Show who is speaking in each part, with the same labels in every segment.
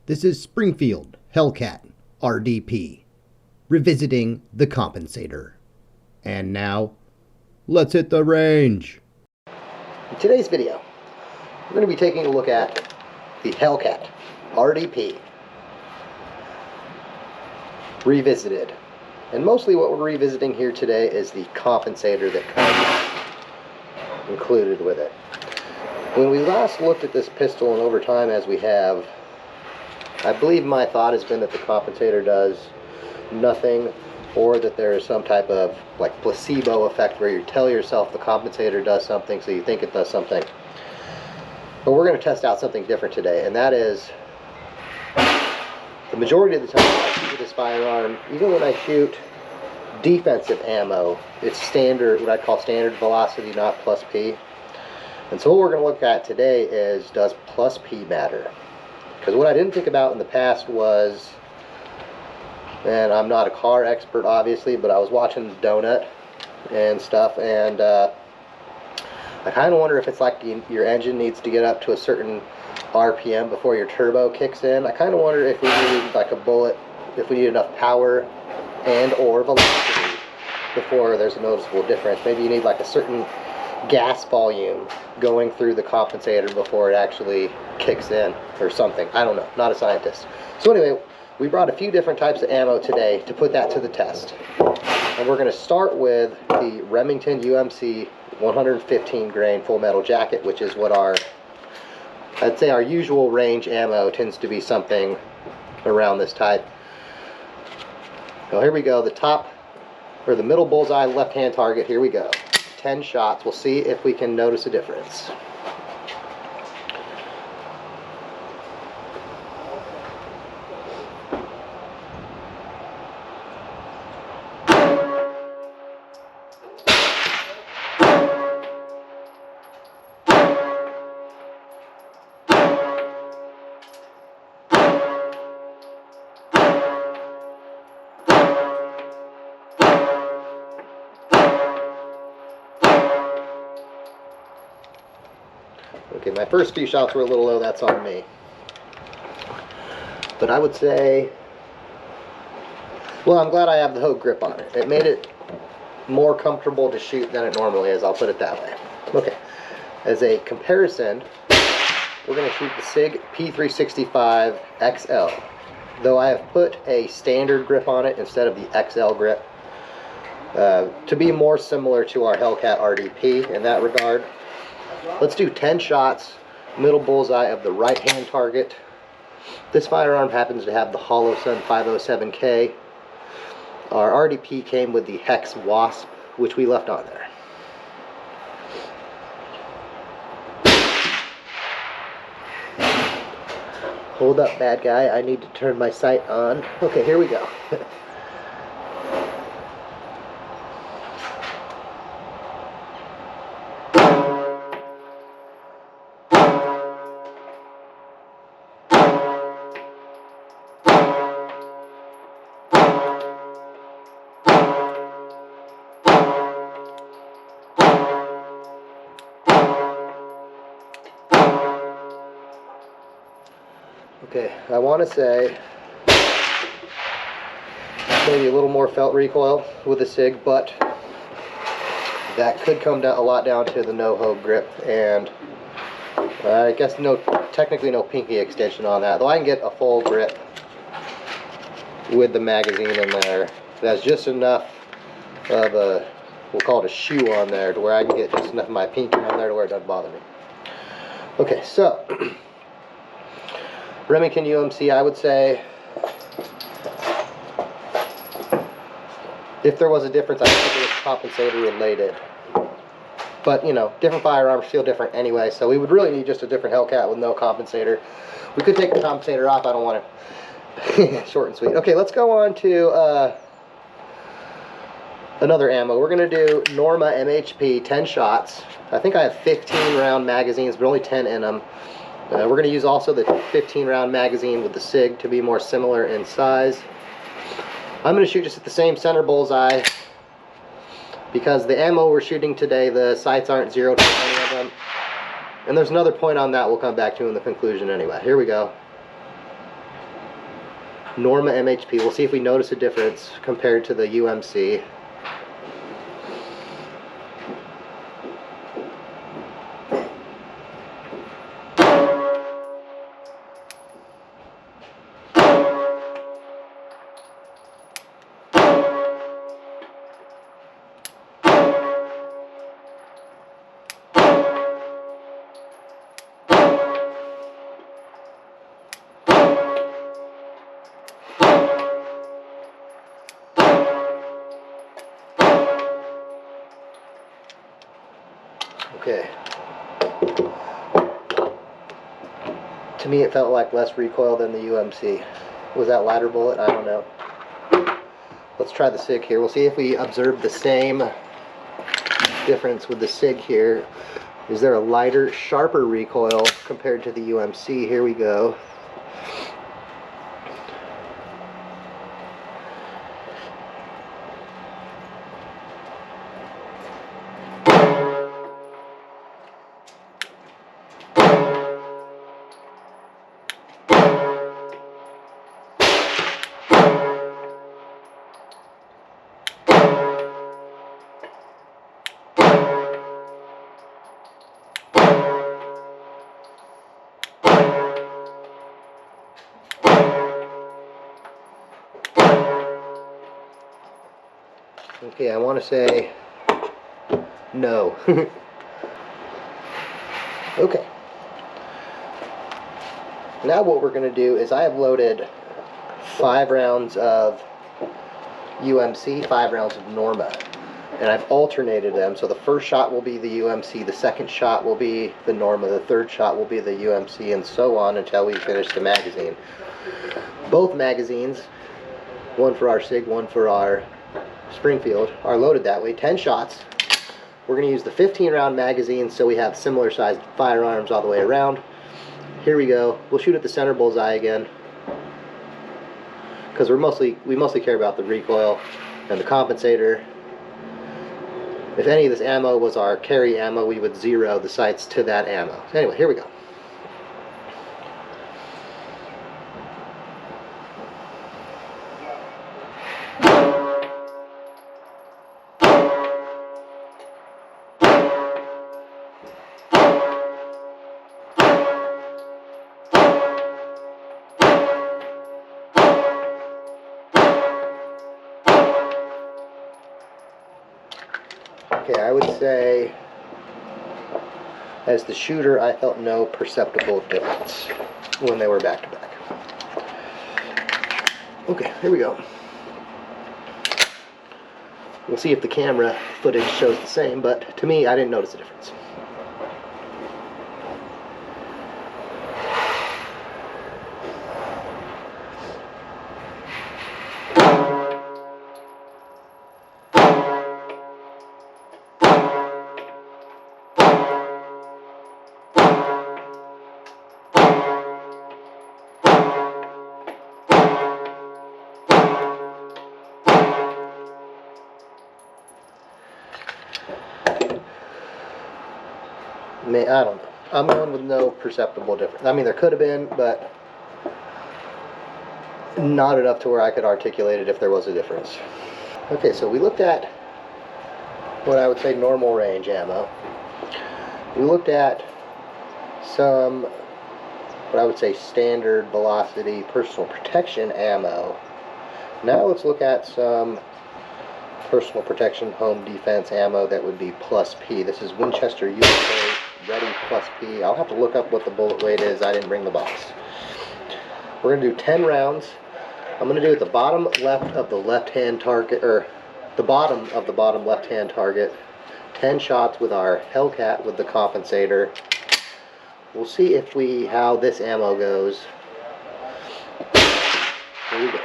Speaker 1: This is Springfield Hellcat RDP, revisiting the compensator. And now, let's hit the range. In today's video, we're going to be taking a look at the Hellcat RDP revisited. And mostly what we're revisiting here today is the compensator that comes included with it. When we last looked at this pistol, and over time as we have, I believe my thought has been that the compensator does nothing, or that there is some type of like placebo effect where you tell yourself the compensator does something so you think it does something. But we're going to test out something different today, and that is the majority of the time when I shoot with this firearm, even when I shoot defensive ammo, it's standard, what I call standard velocity, not plus P. And so what we're going to look at today is, does plus P matter? Because what I didn't think about in the past was, and I'm not a car expert obviously, but I was watching Donut and stuff, and I kind of wonder if it's like your engine needs to get up to a certain RPM before your turbo kicks in. I kind of wonder if we need like a bullet, if we need enough power and or velocity before there's a noticeable difference. Maybe you need like a certain gas volume going through the compensator before it actually kicks in or something. I don't know, not a scientist. So anyway, we brought a few different types of ammo today to put that to the test. And we're going to start with the Remington UMC 115 grain full metal jacket, which is what I'd say our usual range ammo tends to be something around this type. So here we go, the top, or the middle bullseye left hand target, here we go. 10 shots. We'll see if we can notice a difference. Okay, my first few shots were a little low, that's on me. But I would say, well, I'm glad I have the Hogue grip on it. It made it more comfortable to shoot than it normally is, I'll put it that way. Okay, as a comparison, we're going to shoot the SIG P365 XL. Though I have put a standard grip on it instead of the XL grip, to be more similar to our Hellcat RDP in that regard. Let's do 10 shots, middle bullseye of the right hand target. This firearm happens to have the Holosun 507K. Our RDP came with the Hex Wasp, which we left on there. Hold up, bad guy, I need to turn my sight on. Okay, here we go. Okay, I want to say maybe a little more felt recoil with the SIG, but that could come down a lot down to the no Hogue grip, and I guess technically no pinky extension on that, though I can get a full grip with the magazine in there. That's just enough of a, we'll call it a shoe on there, to where I can get just enough of my pinky on there to where it doesn't bother me. Okay, so Remington UMC, I would say, if there was a difference, I think it was compensator related. But, you know, different firearms feel different anyway, so we would really need just a different Hellcat with no compensator. We could take the compensator off, I don't want to. Short and sweet. Okay, let's go on to another ammo. We're going to do Norma MHP 10 shots. I think I have 15 round magazines, but only 10 in them. We're going to use also the 15 round magazine with the SIG to be more similar in size. I'm going to shoot just at the same center bullseye because the ammo we're shooting today, the sights aren't zeroed for any of them. And there's another point on that we'll come back to in the conclusion anyway. Here we go. Norma MHP. We'll see if we notice a difference compared to the UMC. Okay. To me, it felt like less recoil than the UMC. Was that lighter bullet? I don't know. Let's try the SIG here. We'll see if we observe the same difference with the SIG here. Is there a lighter, sharper recoil compared to the UMC? Here we go. Okay, I want to say no. Okay. Now what we're going to do is I have loaded 5 rounds of UMC, 5 rounds of Norma. And I've alternated them, so the first shot will be the UMC, the second shot will be the Norma, the third shot will be the UMC, and so on until we finish the magazine. Both magazines, one for our SIG, one for our Springfield, are loaded that way. 10 shots. We're going to use the 15 round magazine so we have similar sized firearms all the way around. Here we go. We'll shoot at the center bullseye again because we mostly care about the recoil and the compensator. If any of this ammo was our carry ammo, we would zero the sights to that ammo. So anyway, here we go. Okay, I would say, as the shooter, I felt no perceptible difference when they were back to back. Okay, here we go. We'll see if the camera footage shows the same, but to me, I didn't notice a difference. I don't know. I'm going with no perceptible difference. I mean, there could have been, but not enough to where I could articulate it if there was a difference. Okay, so we looked at what I would say normal range ammo. We looked at some, what I would say standard velocity personal protection ammo. Now let's look at some personal protection home defense ammo that would be plus P. This is Winchester USA Ready plus P. I'll have to look up what the bullet weight is. I didn't bring the box. We're going to do 10 rounds. I'm going to do at the bottom left of the left-hand target, or the bottom of the bottom left-hand target, 10 shots with our Hellcat with the compensator. We'll see how this ammo goes. Here we go.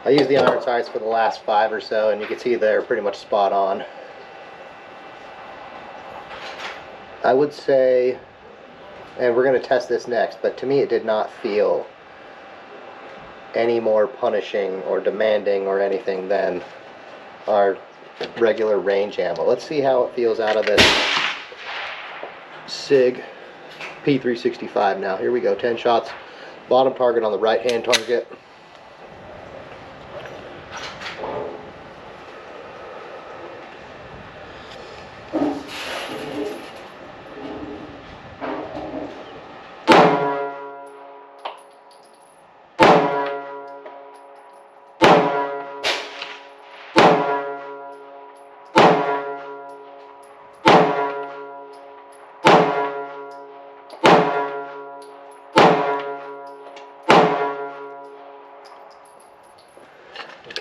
Speaker 1: I used the iron sights for the last 5 or so, and you can see they're pretty much spot on. I would say, and we're going to test this next, but to me it did not feel any more punishing or demanding or anything than our regular range ammo. Let's see how it feels out of this SIG P365 now. Here we go, 10 shots. Bottom target on the right hand target.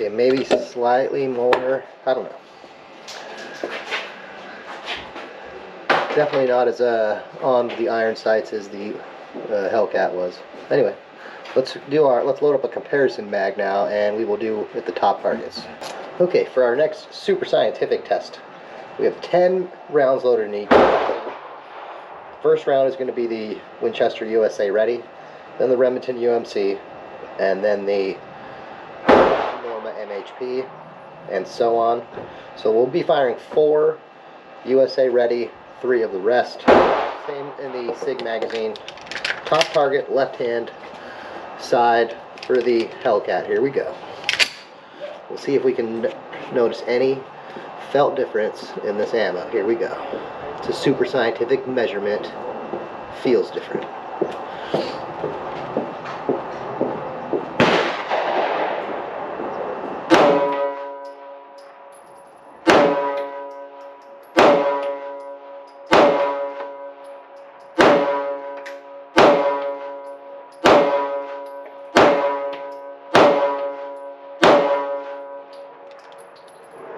Speaker 1: Okay, maybe slightly more, I don't know. Definitely not as on the iron sights as the Hellcat was. Anyway, let's load up a comparison mag now, and we will do at the top targets. Okay, for our next super scientific test, we have 10 rounds loaded in each. First round is going to be the Winchester USA Ready, then the Remington UMC, and then the MHP, and so on. So we'll be firing 4 USA Ready, 3 of the rest. Same in the SIG magazine. Top target, left hand side for the Hellcat. Here we go. We'll see if we can notice any felt difference in this ammo. Here we go. It's a super scientific measurement. Feels different.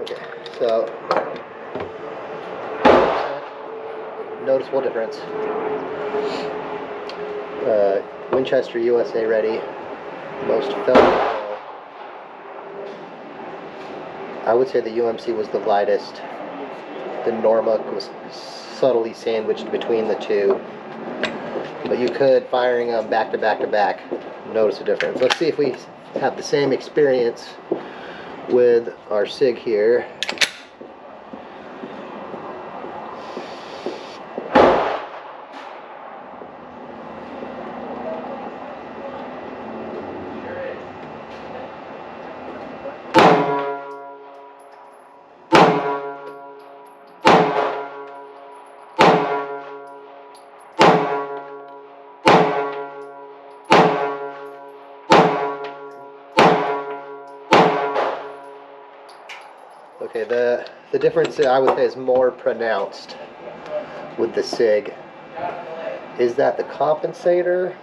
Speaker 1: Okay, so noticeable difference. Winchester USA Ready, most felt. I would say the UMC was the lightest. The Norma was subtly sandwiched between the two. But you could, firing them back to back to back, notice a difference. Let's see if we have the same experience with our SIG here. Okay, the difference I would say is more pronounced with the SIG. Is that the compensator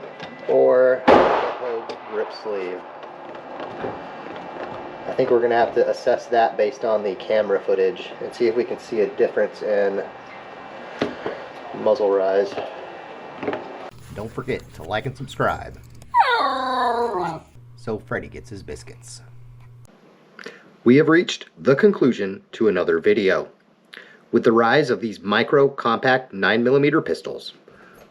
Speaker 1: or the whole grip sleeve? I think we're going to have to assess that based on the camera footage and see if we can see a difference in muzzle rise. Don't forget to like and subscribe so Freddy gets his biscuits. We have reached the conclusion to another video. With the rise of these micro compact 9mm pistols,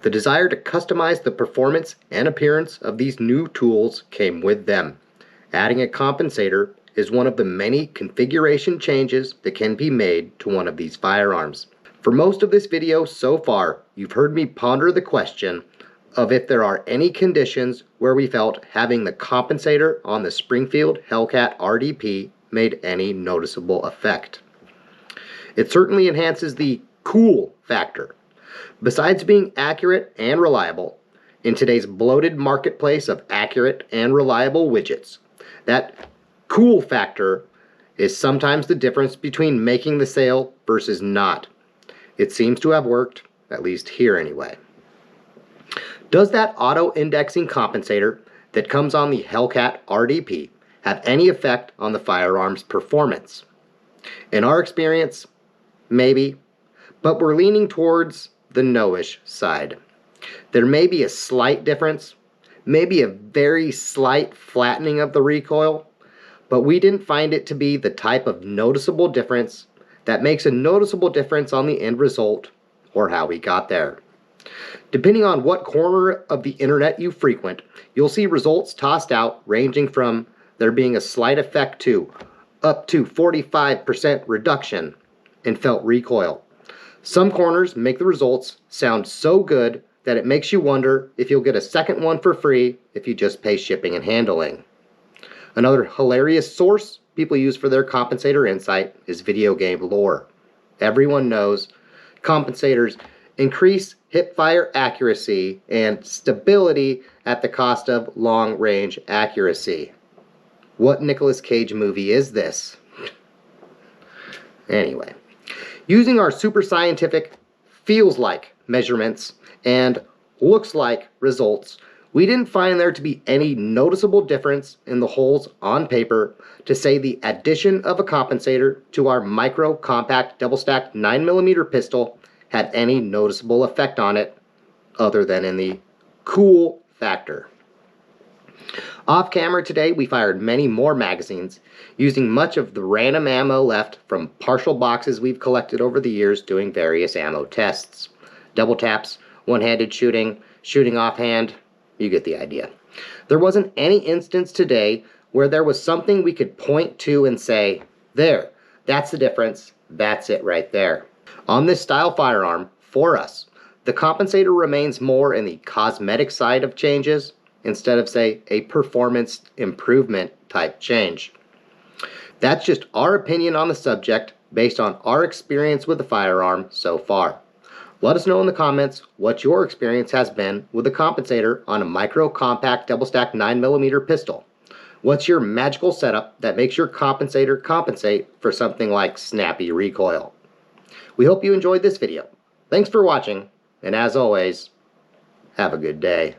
Speaker 1: the desire to customize the performance and appearance of these new tools came with them. Adding a compensator is one of the many configuration changes that can be made to one of these firearms. For most of this video so far, you've heard me ponder the question of if there are any conditions where we felt having the compensator on the Springfield Hellcat RDP made any noticeable effect. It certainly enhances the cool factor. Besides being accurate and reliable, in today's bloated marketplace of accurate and reliable widgets, that cool factor is sometimes the difference between making the sale versus not. It seems to have worked, at least here anyway. Does that auto-indexing compensator that comes on the Hellcat RDP have any effect on the firearm's performance? In our experience, maybe, but we're leaning towards the no-ish side. There may be a slight difference, maybe a very slight flattening of the recoil, but we didn't find it to be the type of noticeable difference that makes a noticeable difference on the end result or how we got there. Depending on what corner of the internet you frequent, you'll see results tossed out ranging from there being a slight effect to up to 45% reduction in felt recoil. Some corners make the results sound so good that it makes you wonder if you'll get a second one for free if you just pay shipping and handling. Another hilarious source people use for their compensator insight is video game lore. Everyone knows compensators increase hip-fire accuracy and stability at the cost of long-range accuracy. What Nicolas Cage movie is this? Anyway, using our super scientific feels like measurements and looks like results, we didn't find there to be any noticeable difference in the holes on paper to say the addition of a compensator to our micro compact double stack 9mm pistol had any noticeable effect on it other than in the cool factor. Off camera today, we fired many more magazines using much of the random ammo left from partial boxes we've collected over the years doing various ammo tests. Double taps, one-handed shooting, shooting offhand, you get the idea. There wasn't any instance today where there was something we could point to and say, there, that's the difference, that's it right there. On this style firearm, for us, the compensator remains more in the cosmetic side of changes instead of, say, a performance improvement type change. That's just our opinion on the subject based on our experience with the firearm so far. Let us know in the comments what your experience has been with a compensator on a micro compact double stack 9mm pistol. What's your magical setup that makes your compensator compensate for something like snappy recoil? We hope you enjoyed this video. Thanks for watching, and as always, have a good day.